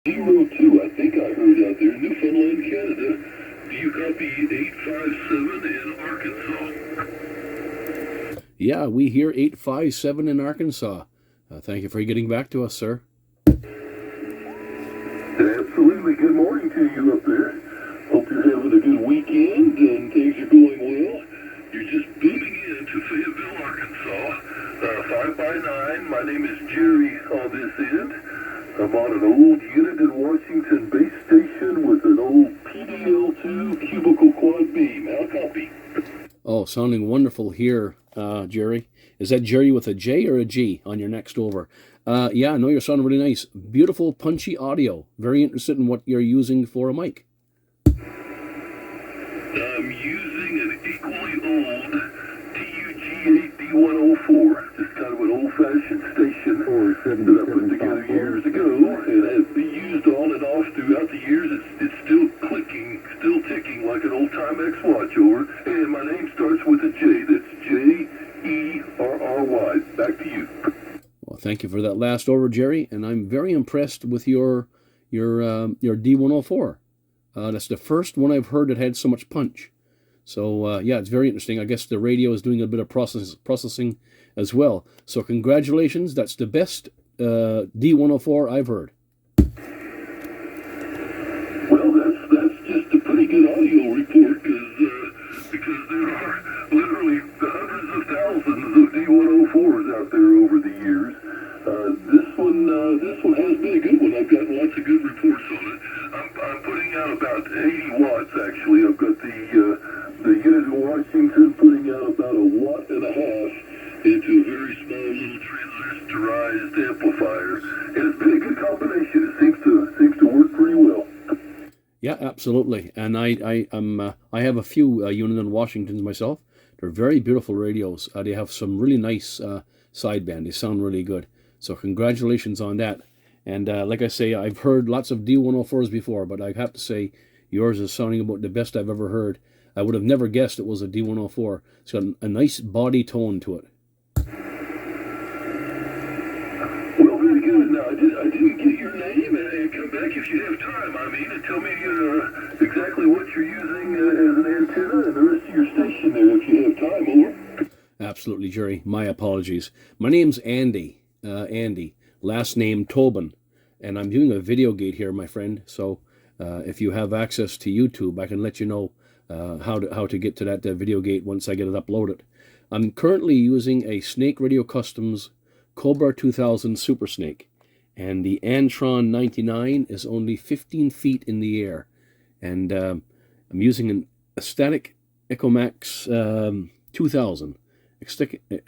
02, I think I heard out there, Newfoundland, Canada. Do you copy 857 in Arkansas? Yeah, we hear 857 in Arkansas. Thank you for getting back to us, sir. Absolutely. Good morning to you up there. Hope you're having a good weekend and things are going well. You're just booming into Fayetteville, Arkansas. 5 by 9. My name is Jerry on this end. I'm on an old unit in Washington base station with an old PDL2 cubicle quad beam. How copy? Oh, sounding wonderful here, Jerry. Is that Jerry with a J or a G on your next over? Yeah, no, you're sounding really nice. Beautiful, punchy audio. Very interested in what you're using for a mic. I'm using an equally old TUG8 D104. Just kind of an old-fashioned station that I put together years ago, and has been used on and off throughout the years. It's still clicking, still ticking like an old Timex watch over. And my name starts with a J. That's Jerry. Back to you. Well, thank you for that last over, Jerry. And I'm very impressed with your D104. That's the first one I've heard that had so much punch. So, yeah, it's very interesting. I guess the radio is doing a bit of processing as well. So congratulations. That's the best D104 I've heard. Well, that's just a pretty good audio report because there are literally hundreds of thousands of D104s out there over the years. This one has been a good one. I've got lots of good reports on it. I'm putting out about 80 watts actually. I've got the unit in Washington putting out about 1.5 watts into a very small little transistorized amplifier, and it's been a good combination. It seems to work pretty well. Yeah, absolutely. And I have a few units in Washington myself. They're very beautiful radios. They have some really nice sideband. They sound really good. So congratulations on that. And like I say, I've heard lots of D104s before, but I have to say yours is sounding about the best I've ever heard. I would have never guessed it was a D104. It's got a nice body tone to it. Well, very good. Now, I didn't get your name, and come back if you have time, and tell me exactly what you're using as an antenna and the rest of your station there if you have time, over. Absolutely, Jerry. My apologies. My name's Andy. Andy. Last name Tobin. And I'm doing a VideoGate here, my friend. So if you have access to YouTube, I can let you know how to get to that VideoGate once I get it uploaded. I'm currently using a Snake Radio Customs Cobra 2000 Super Snake. And the Antron 99 is only 15 feet in the air. And I'm using an Static Echomax 2000. A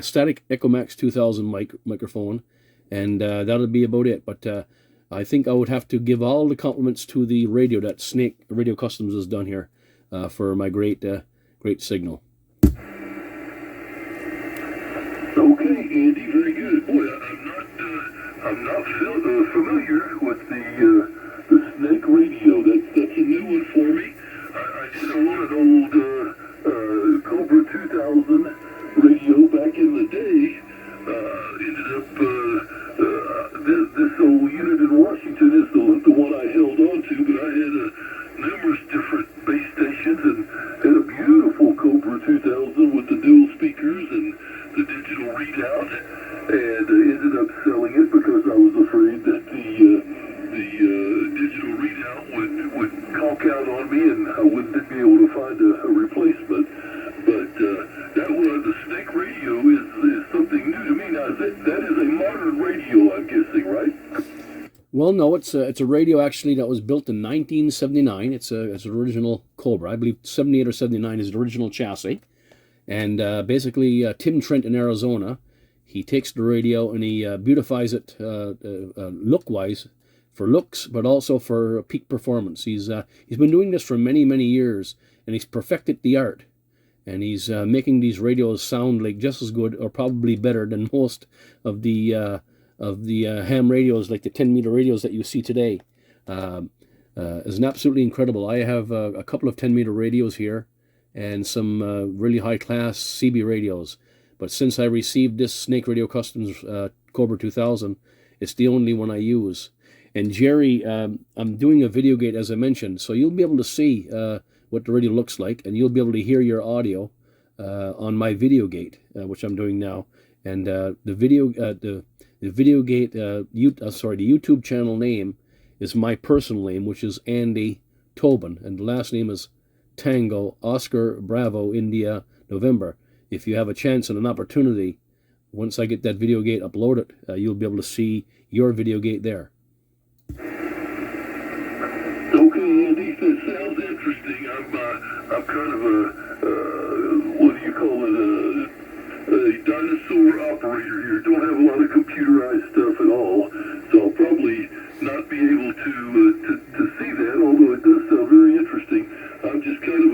Static Echomax 2000 microphone. And that'll be about it. But I think I would have to give all the compliments to the radio that Snake Radio Customs has done here for my great signal. Okay, Andy, very good. Boy, I'm not familiar with the Snake Radio. That's a new one for me. I did own an old Cobra 2000 radio back in the day. Ended up this old unit in Washington is the one I held on to, but I had numerous different base stations and had a beautiful Cobra 2000 with the dual speakers and the digital readout, and ended up selling it because I was afraid that the digital readout would conk out on me and I wouldn't be able to find a replacement. But that was the Snake Radio is something new to me. Now that is a modern radio, I'm guessing, right? Well, no, it's a radio actually that was built in 1979. It's an original Cobra. I believe 78 or 79 is the original chassis. And basically, Tim Trent in Arizona, he takes the radio and he beautifies it look-wise, for looks, but also for peak performance. He's been doing this for many, many years, and he's perfected the art. And he's making these radios sound like just as good, or probably better than most of the ham radios, like the 10-meter radios that you see today. Is absolutely incredible. I have a couple of 10-meter radios here, and some really high-class CB radios. But since I received this Snake Radio Customs Cobra 2000, it's the only one I use. And Jerry, I'm doing a VideoGate, as I mentioned, so you'll be able to see what the radio looks like, and you'll be able to hear your audio on my VideoGate, which I'm doing now. And the VideoGate, the YouTube channel name is my personal name, which is Andy Tobin, and the last name is Tango Oscar Bravo India November. If you have a chance and an opportunity, once I get that VideoGate uploaded, you'll be able to see your VideoGate there. Okay, Andy, that sounds interesting. I'm kind of what do you call it, a dinosaur operator here. Don't have a lot of computerized stuff at all, so I'll probably not be able to see that, although it does sound very interesting. I'm just kind of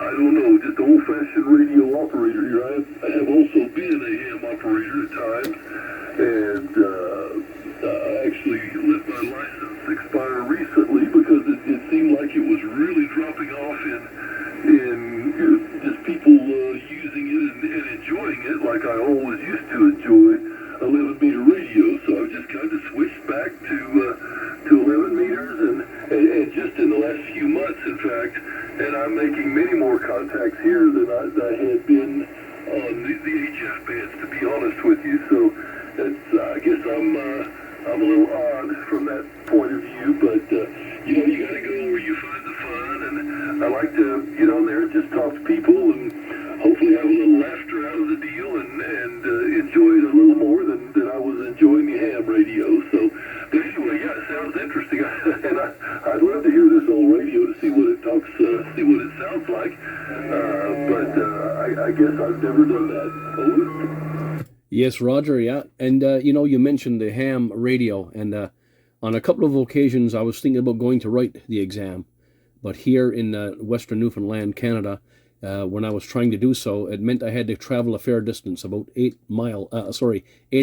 I don't know, just old-fashioned radio operator here. I have also been a ham operator at times, and I actually let my license expire recently because it seemed like it was really dropping off in just people using it and enjoying it like I always used to enjoy 11-meter radio. So I've just kind of switched back to 11 meters, and just in the last few months, in fact, and I'm making many more contacts here than I had been on the HF bands, to be honest with you. So it's, I guess I'm a little odd from that point of view, but you know, you got to go where you find the fun, and I like to get on there and just talk to people and hopefully have a little laughter out of the deal and enjoy it a little more than I was enjoying the ham radio. So, but anyway, yeah, it sounds interesting, and I'd love to hear this old radio to see what it talks, see what it sounds like. But I guess I've never done that. Over. Yes, Roger, yeah. And, you know, you mentioned the ham radio, and on a couple of occasions I was thinking about going to write the exam. But here in Western Newfoundland, Canada, when I was trying to do so, it meant I had to travel a fair distance, about 8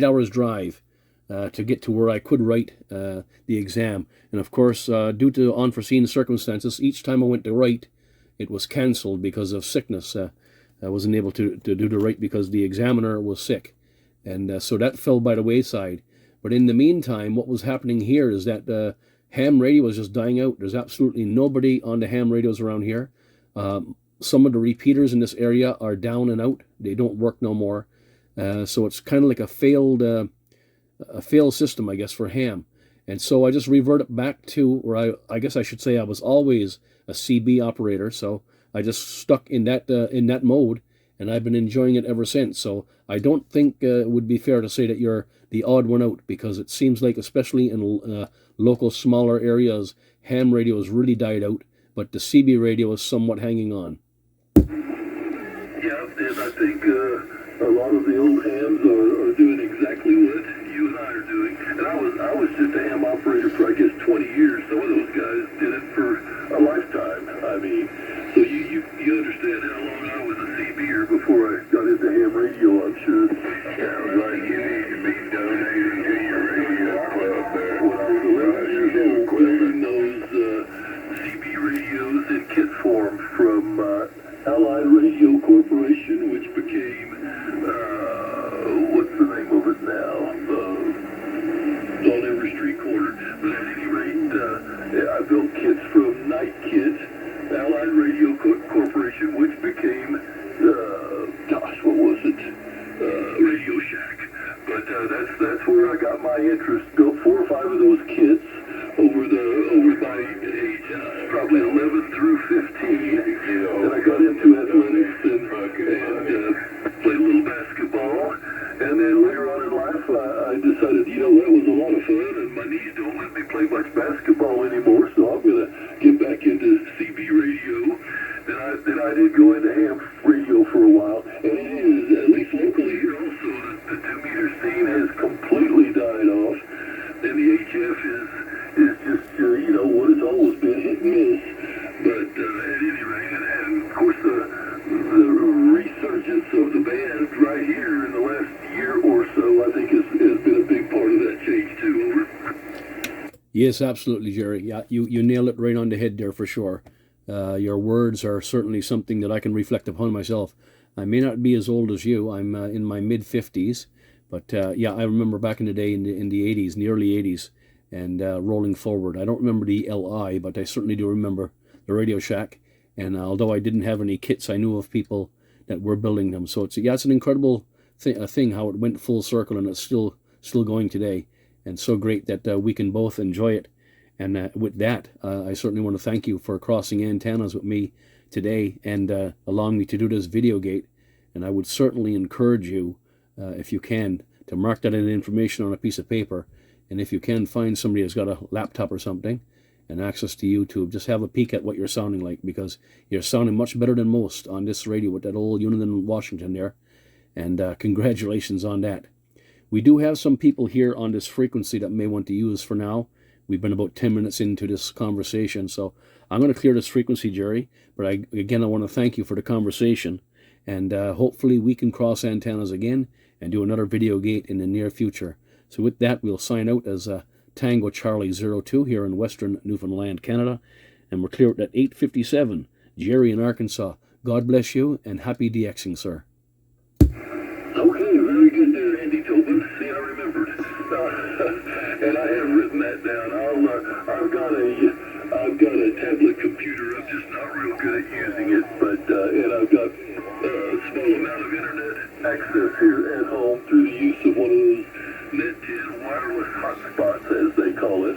hours drive to get to where I could write the exam. And of course, due to unforeseen circumstances, each time I went to write, it was cancelled because of sickness. I wasn't able to do the write because the examiner was sick. And so that fell by the wayside. But in the meantime, what was happening here is that ham radio was just dying out. There's absolutely nobody on the ham radios around here. Some of the repeaters in this area are down and out. They don't work no more. So it's kind of like a failed system, I guess, for ham. And so I just reverted back to where I guess I should say I was always a CB operator. So I just stuck in that mode, and I've been enjoying it ever since. So I don't think it would be fair to say that you're the odd one out, because it seems like, especially in local smaller areas, ham radio has really died out, but the CB radio is somewhat hanging on. Yeah, and I think a lot of the old hams are doing exactly what you and I are doing. And I was just a ham operator for, I guess, 20 years. Some of those guys did it for a lifetime. I mean, so you understand how long I was a CBer before I got into ham radio, I'm sure. Sounds like you need to be donating to your radio club there. When I was 11 years old, building those CB radios in kit form from Allied Radio Corporation, which became, what's the name of it now? On every street corner. But at any rate, I built kits from Night Kit, Allied Radio Corporation, which became, what was it? Radio Shack. But that's where I got my interest. Built 4 or 5 of those kits over my age, probably 11 through 15. And I got into athletics and played a little basketball. And then later on in life, I decided, that was a lot of fun, and my knees don't let me play much basketball anymore, so I'm going to get back into CB radio. Then I did go into ham radio for a while, and it is, at least locally here also, the 2-meter scene has completely died off, and the HF is just, what it's always been, hit and miss. But at any rate, and of course the resurgence of the band right here in the last year or so, I think has been a big part of that change too. Over. Yes, absolutely, Jerry. Yeah, you nailed it right on the head there for sure. Your words are certainly something that I can reflect upon myself. I may not be as old as you. I'm in my mid-50s. But yeah, I remember back in the day in the 80s, in the early 80s, and rolling forward. I don't remember the LI, but I certainly do remember the Radio Shack. And although I didn't have any kits, I knew of people that were building them. So it's an incredible thing how it went full circle, and it's still going today. And so great that we can both enjoy it. And with that, I certainly want to thank you for crossing antennas with me today and allowing me to do this VideoGate. And I would certainly encourage you, if you can, to mark that information on a piece of paper. And if you can, find somebody who's got a laptop or something and access to YouTube, just have a peek at what you're sounding like, because you're sounding much better than most on this radio with that old unit in Washington there. And congratulations on that. We do have some people here on this frequency that may want to use for now. We've been about 10 minutes into this conversation, so I'm going to clear this frequency, Jerry. But again, I want to thank you for the conversation. And hopefully we can cross antennas again and do another VideoGate in the near future. So with that, we'll sign out as Tango Charlie 02 here in Western Newfoundland, Canada. And we're clear at 8:57. Jerry in Arkansas. God bless you and happy DXing, sir. Okay, very good there, Andy Tobin. See, I remembered. And I have written that down. I've got a tablet computer. I'm just not real good at using it, but and I've got a small amount of internet access here at home through the use of one of those Net10 wireless hotspots, as they call it.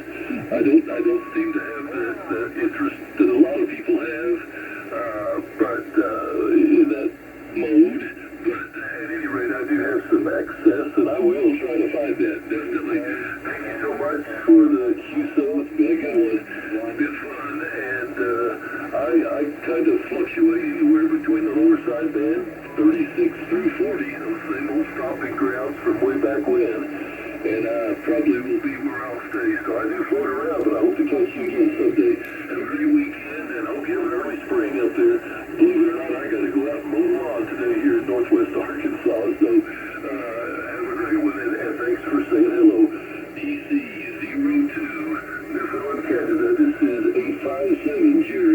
I don't seem to have the interest that a lot of people have, but in that mode. But at any rate, I do have some access, and I will try to find that, definitely. Thank you so much for the QSO. It's been a good one. It's been fun, and I kind of fluctuate anywhere between the lower side band, 36 through 40, those same old stomping grounds from way back when, and probably will be where I'll stay. So I do float around, but I hope to catch you again someday. Have a great weekend, and I hope you have an early spring up there. Believe it or not, I got to go out and mow the lawn today here in northwest Arkansas. So have a great one, and thanks for saying hello. DC02, Newfoundland, Canada. This is 857 Jerry.